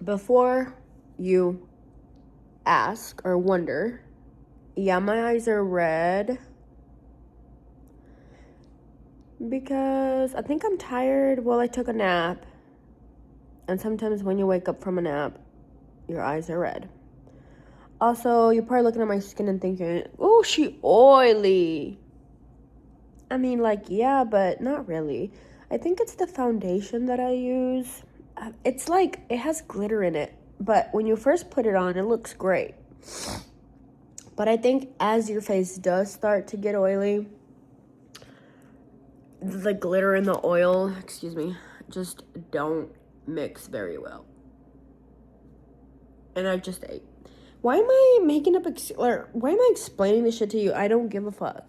Before you ask or wonder, yeah, my eyes are red because I think I'm tired. Well, I took a nap, and sometimes when you wake up from a nap, your eyes are red. Also, you're probably looking at my skin and thinking, oh, she oily. I mean, like, yeah, but not really. I think it's the foundation that I use. It's like, it has glitter in it, but when you first put it on, it looks great. But I think as your face does start to get oily, the glitter and the oil, just don't mix very well. And I just ate. Why am I making up, why am I explaining this shit to you? I don't give a fuck.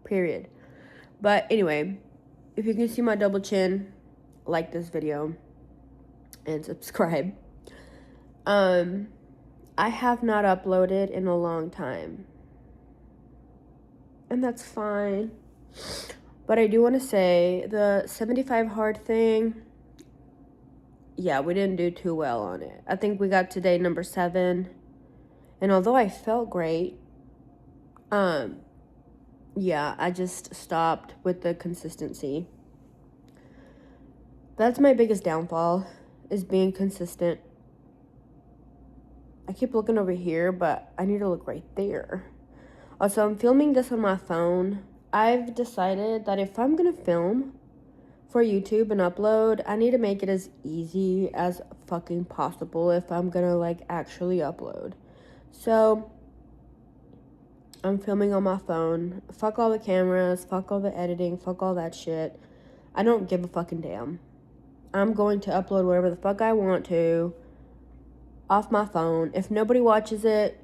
Period. But anyway, if you can see my double chin, like this video and subscribe. I have not uploaded in a long time. And that's fine. But I do want to say the 75 hard thing, yeah, we didn't do too well on it. I think we got to day number 7. And although I felt great, yeah, I just stopped with the consistency. That's my biggest downfall, is being consistent. I keep looking over here, but I need to look right there. Also, I'm filming this on my phone. I've decided that if I'm gonna film for YouTube and upload, I need to make it as easy as fucking possible if I'm gonna like actually upload. So I'm filming on my phone. Fuck all the cameras, fuck all the editing, fuck all that shit. I don't give a fucking damn. I'm going to upload whatever the fuck I want to off my phone. If nobody watches it,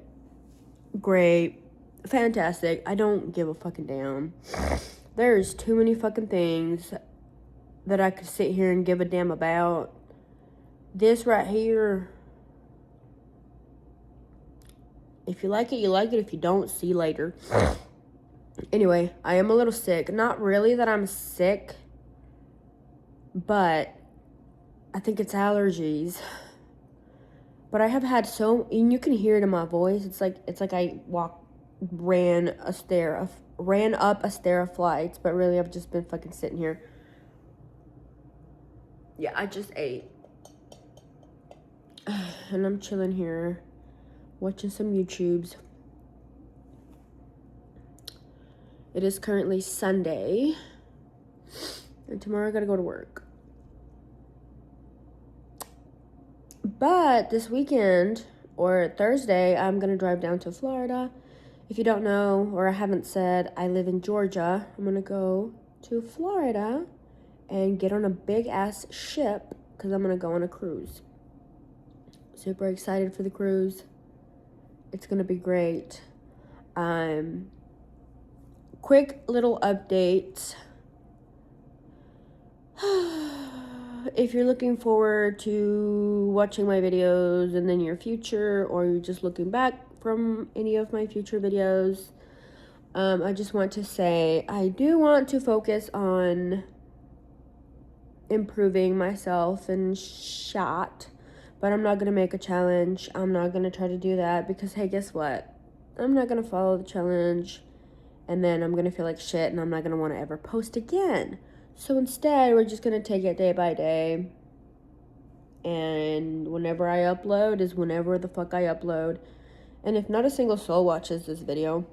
great, fantastic. I don't give a fucking damn. There's too many fucking things that I could sit here and give a damn about. This right here, if you like it, you like it. If you don't, see you later. Anyway, I am a little sick. Not really that I'm sick, but I think it's allergies. But I have had and you can hear it in my voice. It's like I ran up a stair of flights, but really I've just been fucking sitting here. Yeah, I just ate. And I'm chilling here, watching some YouTubes. It is currently Sunday, and tomorrow I gotta go to work. But this weekend, or Thursday, I'm gonna drive down to Florida. If you don't know, or I haven't said, I live in Georgia. I'm gonna go to Florida and get on a big ass ship because I'm gonna go on a cruise. Super excited for the cruise. It's gonna be great. Quick little update. If you're looking forward to watching my videos in the near future, or you're just looking back from any of my future videos, I just want to say I do want to focus on improving myself and shot, but I'm not going to make a challenge. I'm not going to try to do that because, hey, guess what? I'm not going to follow the challenge, and then I'm going to feel like shit, and I'm not going to want to ever post again. So instead, we're just going to take it day by day. And whenever I upload is whenever the fuck I upload. And if not a single soul watches this video,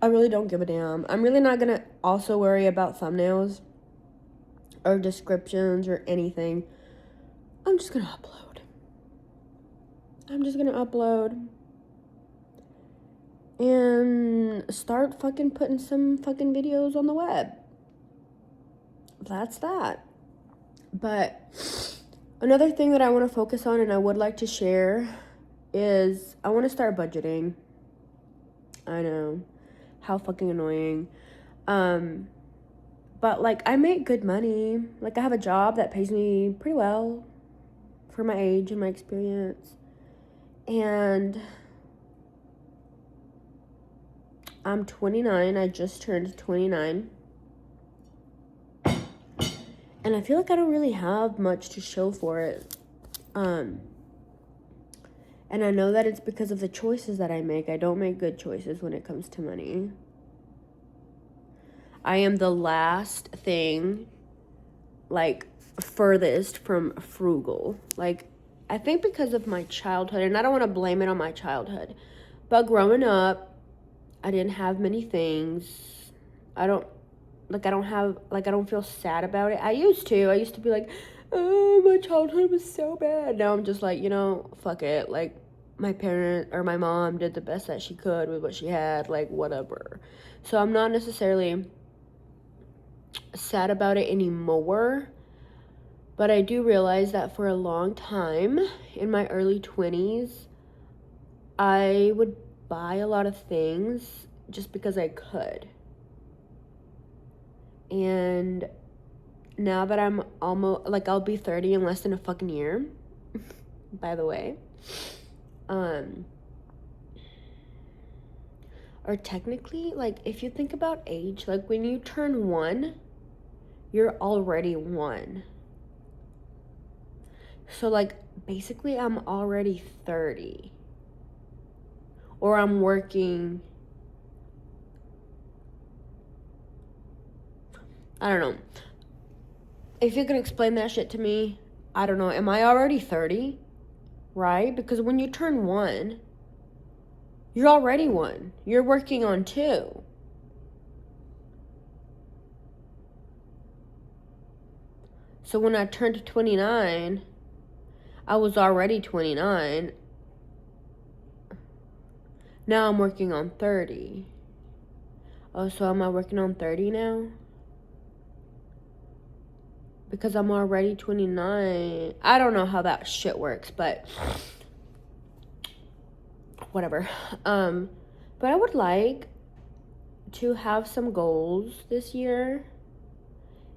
I really don't give a damn. I'm really not going to also worry about thumbnails or descriptions or anything. I'm just going to upload. And start fucking putting some fucking videos on the web. That's that. But another thing that I want to focus on and I would like to share is I want to start budgeting. I know, how fucking annoying. But like I make good money. Like I have a job that pays me pretty well for my age and my experience. And I'm 29. I just turned 29. And I feel like I don't really have much to show for it. And I know that it's because of the choices that I make. I don't make good choices when it comes to money. I am the last thing, like, furthest from frugal. Like, I think because of my childhood, and I don't want to blame it on my childhood, but growing up, I didn't have many things. I don't feel sad about it. I used to be like, oh, my childhood was so bad. Now I'm just like, fuck it. Like, my parent or my mom did the best that she could with what she had, like, whatever. So I'm not necessarily sad about it anymore. But I do realize that for a long time, in my early 20s, I would buy a lot of things just because I could. And now that I'm almost, like, I'll be 30 in less than a fucking year, by the way. Or technically, like, if you think about age, like, when you turn 1, you're already 1. So, like, basically, I'm already 30. Or I'm working, I don't know. If you can explain that shit to me, I don't know. Am I already 30? Right? Because when you turn 1, you're already 1. You're working on 2. So when I turned 29, I was already 29. Now I'm working on 30. Oh, so am I working on 30 now? Because I'm already 29. I don't know how that shit works, but whatever. But I would like to have some goals this year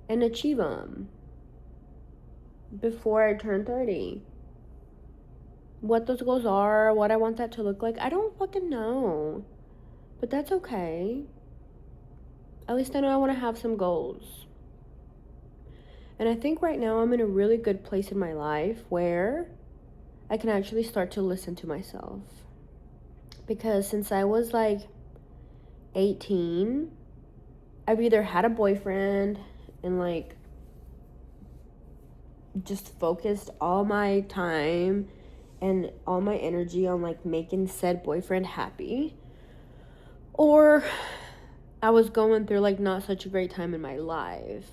and achieve them before I turn 30. What those goals are, what I want that to look like, I don't fucking know. But that's okay. At least I know I want to have some goals. And I think right now I'm in a really good place in my life where I can actually start to listen to myself. Because since I was like 18, I've either had a boyfriend and like just focused all my time and all my energy on like making said boyfriend happy, or I was going through like not such a great time in my life.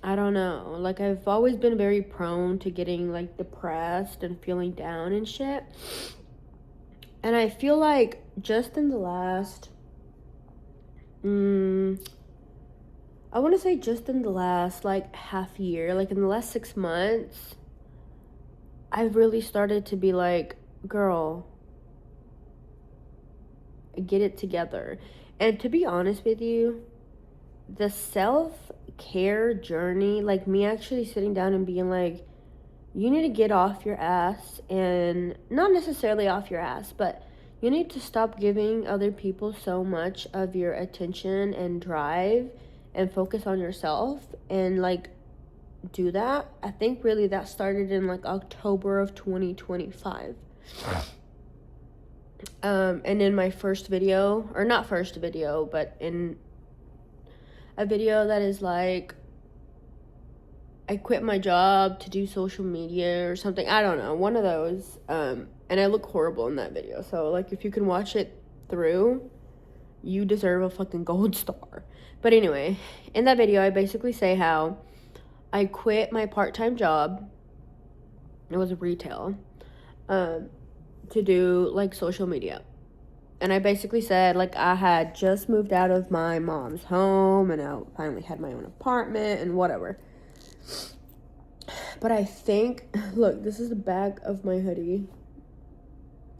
I don't know. Like, I've always been very prone to getting like depressed and feeling down and shit. And I feel like just in the last I want to say just in the last like half year, like in the last 6 months, I've really started to be like, girl, get it together. And to be honest with you, the self-care journey, like me actually sitting down and being like, you need to get off your ass, and not necessarily off your ass, but you need to stop giving other people so much of your attention and drive and focus on yourself and like do that. I think really that started in like October of 2025. And in my first video, or not first video, but in a video that is like, I quit my job to do social media or something. I don't know, one of those. And I look horrible in that video. So like, if you can watch it through, you deserve a fucking gold star. But anyway, in that video, I basically say how I quit my part-time job. It was retail, to do like social media. And I basically said like I had just moved out of my mom's home and I finally had my own apartment and whatever. But I think, look, this is the back of my hoodie.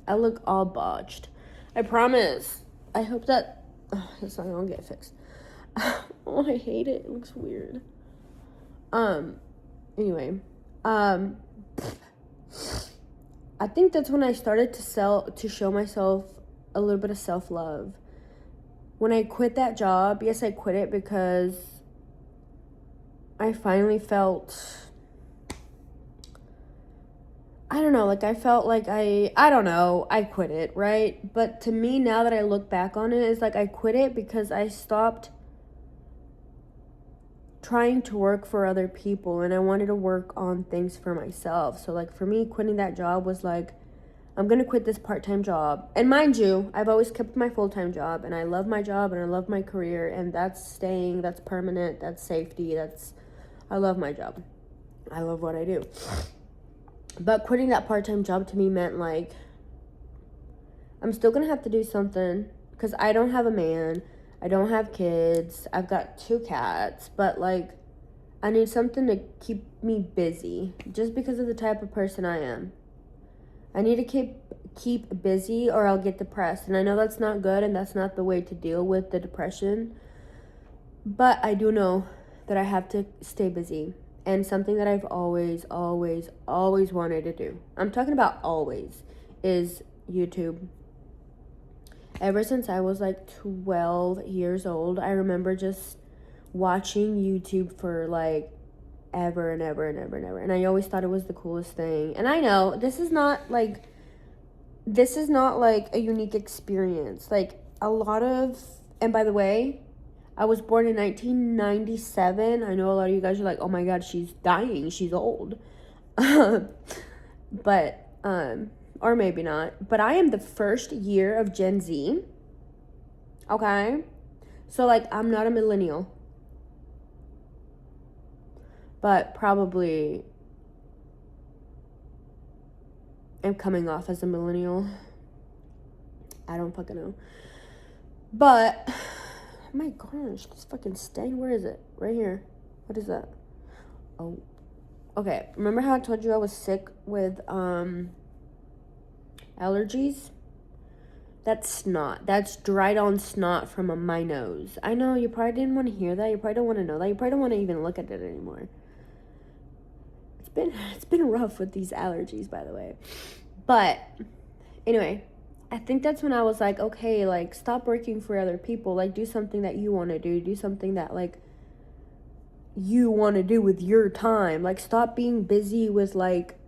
I look all botched. I promise. I hope that it's not gonna get fixed. Oh, I hate it. It looks weird. Anyway, I think that's when I started to show myself a little bit of self-love. When I quit that job, yes, I quit it because I finally felt don't know, like I felt like I don't know, I quit it, right? But to me, now that I look back on it, it's like I quit it because I stopped trying to work for other people and I wanted to work on things for myself. So like for me, quitting that job was like, I'm gonna quit this part-time job. And mind you, I've always kept my full-time job and I love my job and I love my career, and that's staying, that's permanent, that's safety, I love my job. I love what I do. But quitting that part-time job to me meant like, I'm still gonna have to do something because I don't have a man, I don't have kids, I've got 2 cats, but like I need something to keep me busy just because of the type of person I am. I need to keep busy or I'll get depressed. And I know that's not good and that's not the way to deal with the depression. But I do know that I have to stay busy. And something that I've always wanted to do, I'm talking about always, is YouTube. Ever since I was like 12 years old, I remember just watching YouTube for like ever and ever and ever and ever. And I always thought it was the coolest thing. And I know this is not like a unique experience. Like a lot of, and by the way, I was born in 1997. I know a lot of you guys are like, oh my God, she's dying. She's old. But, or maybe not. But I am the first year of Gen Z. Okay? So like, I'm not a millennial. But probably am coming off as a millennial. I don't fucking know. But, oh my gosh, this fucking stain, where is it? Right here. What is that? Oh. Okay, remember how I told you I was sick with allergies? That's snot. That's dried on snot from my nose. I know, you probably didn't want to hear that. You probably don't want to know that. You probably don't want to even look at it anymore. It's been rough with these allergies, by the way. But anyway, I think that's when I was like, okay, like stop working for other people. Like do something that you want to do. Do something that like you want to do with your time. Like stop being busy with like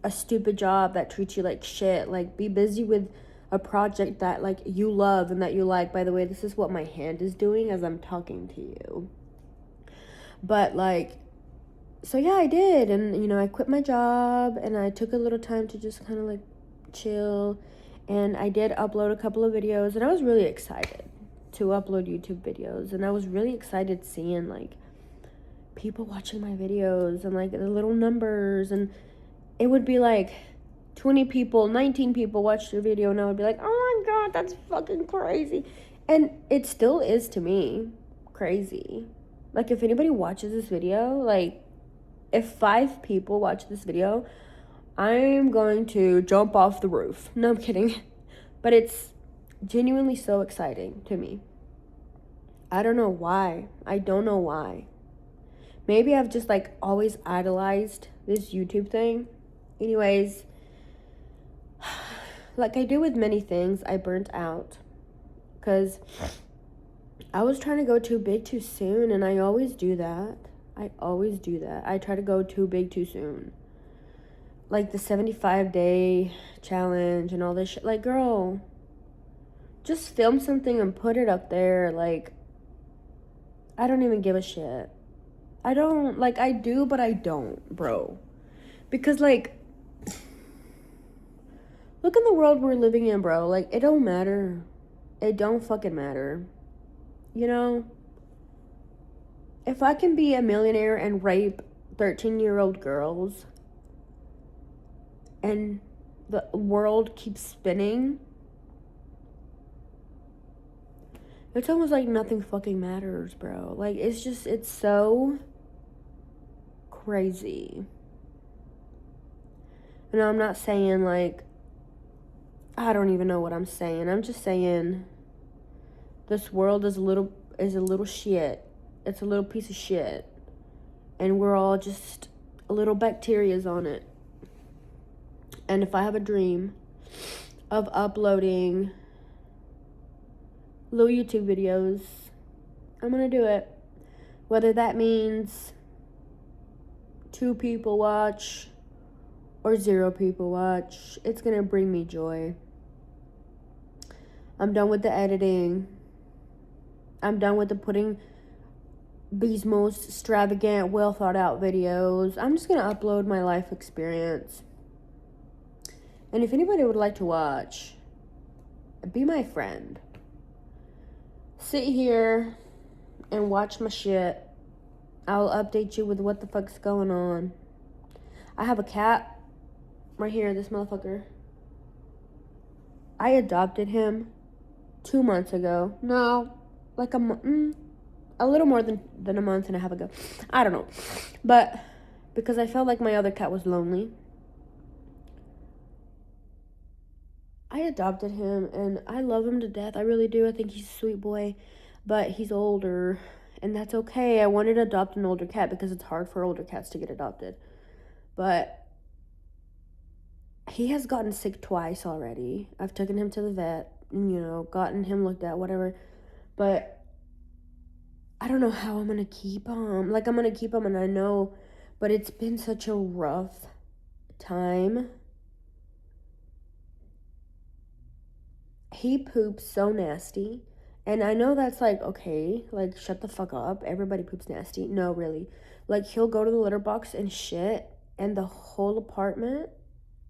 a stupid job that treats you like shit. Like be busy with a project that like you love and that you like. By the way, this is what my hand is doing as I'm talking to you. But like, so yeah, I did. And you know, I quit my job and I took a little time to just kind of like chill. And I did upload a couple of videos and I was really excited to upload YouTube videos. And I was really excited seeing like people watching my videos and like the little numbers, and it would be like 20 people, 19 people watched your video, and I would be like, oh my God, that's fucking crazy. And it still is to me crazy. Like if anybody watches this video, like if 5 people watch this video, I'm going to jump off the roof. No, I'm kidding. But it's genuinely so exciting to me. I don't know why. I don't know why. Maybe I've just like always idolized this YouTube thing. Anyways, like I do with many things, I burnt out because I was trying to go too big too soon, and I always do that. I try to go too big too soon. Like the 75-day challenge and all this shit. Like, girl, just film something and put it up there. Like, I don't even give a shit. I don't, like, I do, but I don't, bro. Because, like, look in the world we're living in, bro. Like, it don't matter. It don't fucking matter. You know? If I can be a millionaire and rape 13-year-old girls and the world keeps spinning, it's almost like nothing fucking matters, bro. Like, it's so crazy. And I'm not saying, like, I don't even know what I'm saying. I'm just saying this world is a little shit. It's a little piece of shit. And we're all just little bacterias on it. And if I have a dream of uploading little YouTube videos, I'm gonna do it. Whether that means 2 people watch or 0 people watch. It's gonna bring me joy. I'm done with the editing. I'm done with the putting these most extravagant, well thought out videos. I'm just gonna upload my life experience. And if anybody would like to watch, be my friend. Sit here and watch my shit. I'll update you with what the fuck's going on. I have a cat right here, this motherfucker. I adopted him 2 months ago. No, like a little more than a month and a half ago. I don't know. But because I felt like my other cat was lonely, I adopted him and I love him to death. I really do. I think he's a sweet boy, but he's older and that's okay. I wanted to adopt an older cat because it's hard for older cats to get adopted. But he has gotten sick twice already. I've taken him to the vet, gotten him looked at, whatever. But I don't know how I'm going to keep him. Like, I'm going to keep him and I know, but it's been such a rough time. He poops so nasty. And I know that's like, okay, like, shut the fuck up. Everybody poops nasty. No, really. Like, he'll go to the litter box and shit, and the whole apartment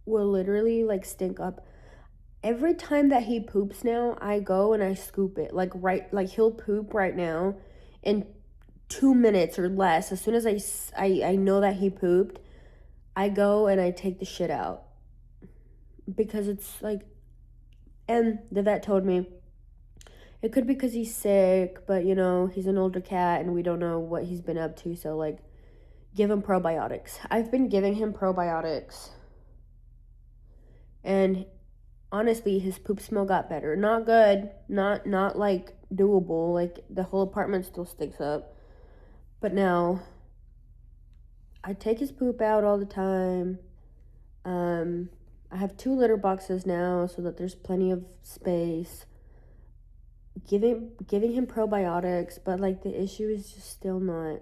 will literally, like, stink up. Every time that he poops now, I go and I scoop it. Like, he'll poop right now in 2 minutes or less. As soon as I know that he pooped, I go and I take the shit out. Because it's, like, and the vet told me, it could be because he's sick, but, he's an older cat and we don't know what he's been up to. So, like, give him probiotics. I've been giving him probiotics. And honestly, his poop smell got better. Not good. Not like, doable. Like, the whole apartment still stinks up. But now, I take his poop out all the time. I have 2 litter boxes now so that there's plenty of space. Giving him probiotics, but like the issue is just still not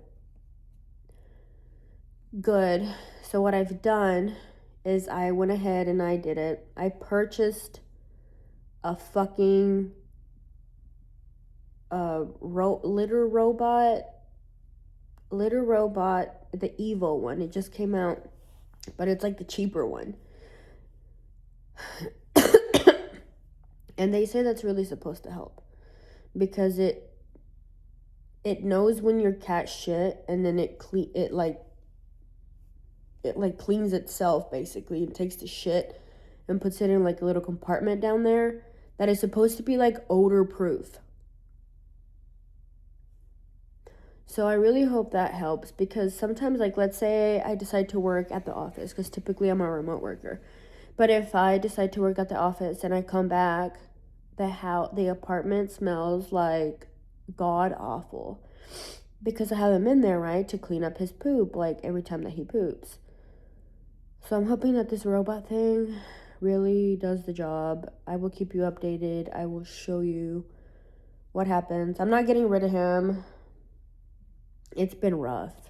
good. So what I've done is I went ahead and I did it. I purchased a fucking litter robot, the evil one. It just came out, but it's like the cheaper one. And they say that's really supposed to help because it knows when your cat shit, and then it cleans itself basically. It takes the shit and puts it in like a little compartment down there that is supposed to be like odor proof. So I really hope that helps because sometimes, like, let's say I decide to work at the office, because typically I'm a remote worker. But if I decide to work at the office and I come back, the apartment smells like god awful because I have him in there, right, to clean up his poop, like every time that he poops. So I'm hoping that this robot thing really does the job. I will keep you updated. I will show you what happens. I'm not getting rid of him. It's been rough.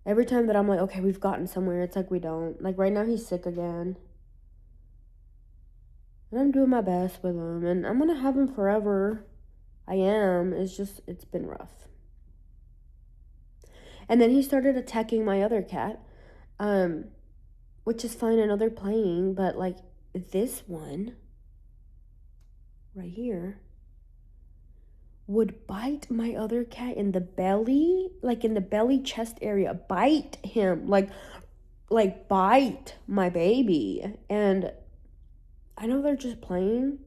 Every time that I'm like, okay, we've gotten somewhere, it's like we don't. Like right now he's sick again. And I'm doing my best with him. And I'm going to have him forever. I am. It's been rough. And then he started attacking my other cat. Which is fine. I know they're playing. But, like, this one right here would bite my other cat in the belly. Like, in the belly chest area. Bite him. Like bite my baby. And I know they're just playing,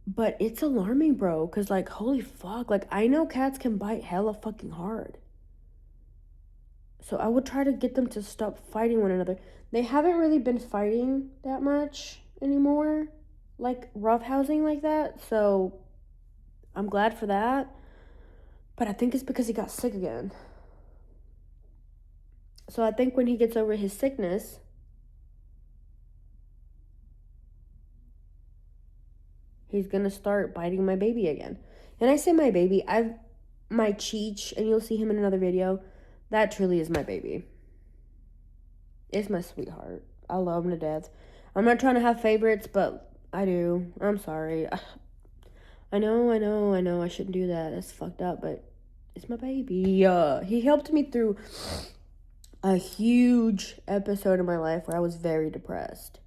but it's alarming, bro, because, like, holy fuck, like, I know cats can bite hella fucking hard. So I would try to get them to stop fighting one another. They haven't really been fighting that much anymore, like, roughhousing like that, so I'm glad for that. But I think it's because he got sick again. So I think when he gets over his sickness, he's gonna start biting my baby again. And I say my baby, my Cheech, and you'll see him in another video. That truly is my baby. is my sweetheart. I love him to death. I'm not trying to have favorites, but I do. I'm sorry. I know. I shouldn't do that. That's fucked up, but it's my baby. He helped me through a huge episode in my life where I was very depressed.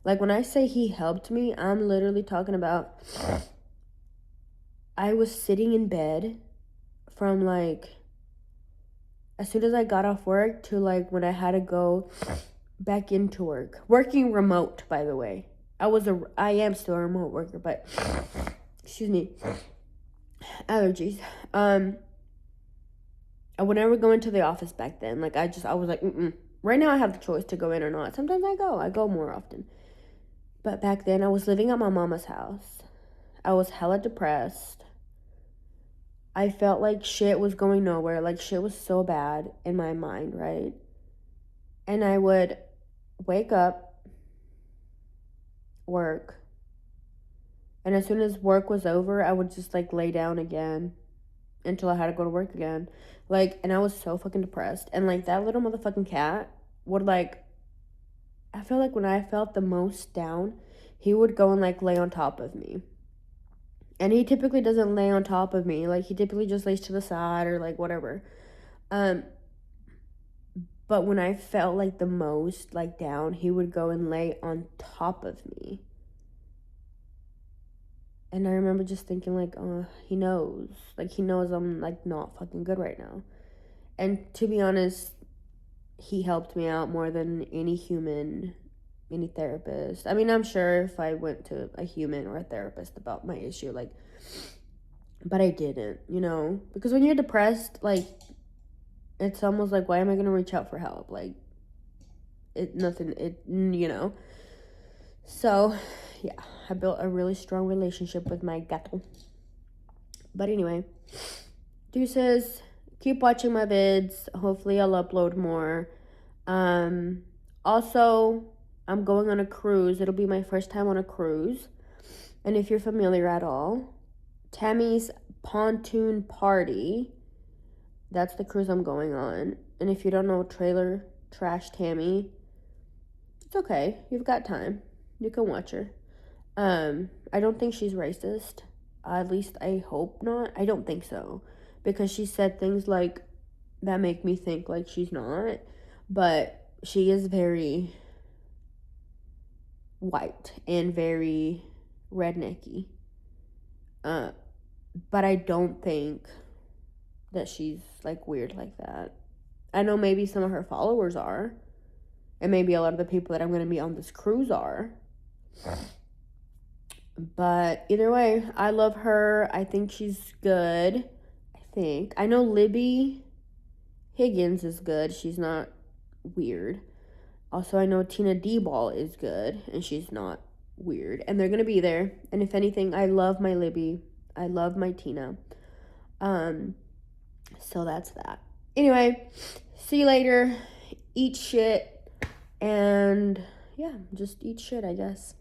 Like, when I say he helped me, I'm literally talking about I was sitting in bed from, like, as soon as I got off work to, like, when I had to go back into work. Working remote, by the way. I am still a remote worker, but, excuse me, allergies. I would never go into the office back then. Like, I was like, Right now I have the choice to go in or not. Sometimes I go more often. But back then I was living at my mama's house. I was hella depressed. I felt like shit was going nowhere. Like, shit was so bad in my mind, right? And I would wake up, work, and as soon as work was over, I would just, like, lay down again until I had to go to work again. Like, and I was so fucking depressed. And, like, that little motherfucking cat would, like, I feel like when I felt the most down, he would go and, like, lay on top of me. And he typically doesn't lay on top of me. Like, he typically just lays to the side or, like, whatever. But when I felt, like, the most, like, down, he would go and lay on top of me. And I remember just thinking, like, he knows. Like, he knows I'm, like, not fucking good right now. And to be honest, he helped me out more than any human, any therapist. I mean, I'm sure if I went to a human or a therapist about my issue, like, but I didn't, you know? Because when you're depressed, like, it's almost like, why am I going to reach out for help? Like, you know? So, yeah, I built a really strong relationship with my gato. But anyway, deuces, keep watching my vids. Hopefully I'll upload more. Also, I'm going on a cruise. It'll be my first time on a cruise. And if you're familiar at all, Tammy's Pontoon Party, that's the cruise I'm going on. And if you don't know Trailer Trash Tammy, it's okay. You've got time. You can watch her. I don't think she's racist. At least I hope not. I don't think so. Because she said things like that make me think like she's not. But she is very white and very rednecky. But I don't think that she's like weird like that. I know maybe some of her followers are. And maybe a lot of the people that I'm going to meet on this cruise are. But either way, I love her. I think she's good. I know Libby Higgins is good. She's not weird. Also, I know Tina D-Ball is good, and she's not weird. And they're going to be there. And if anything, I love my Libby. I love my Tina. So that's that. Anyway, see you later. Eat shit. And yeah, just eat shit, I guess.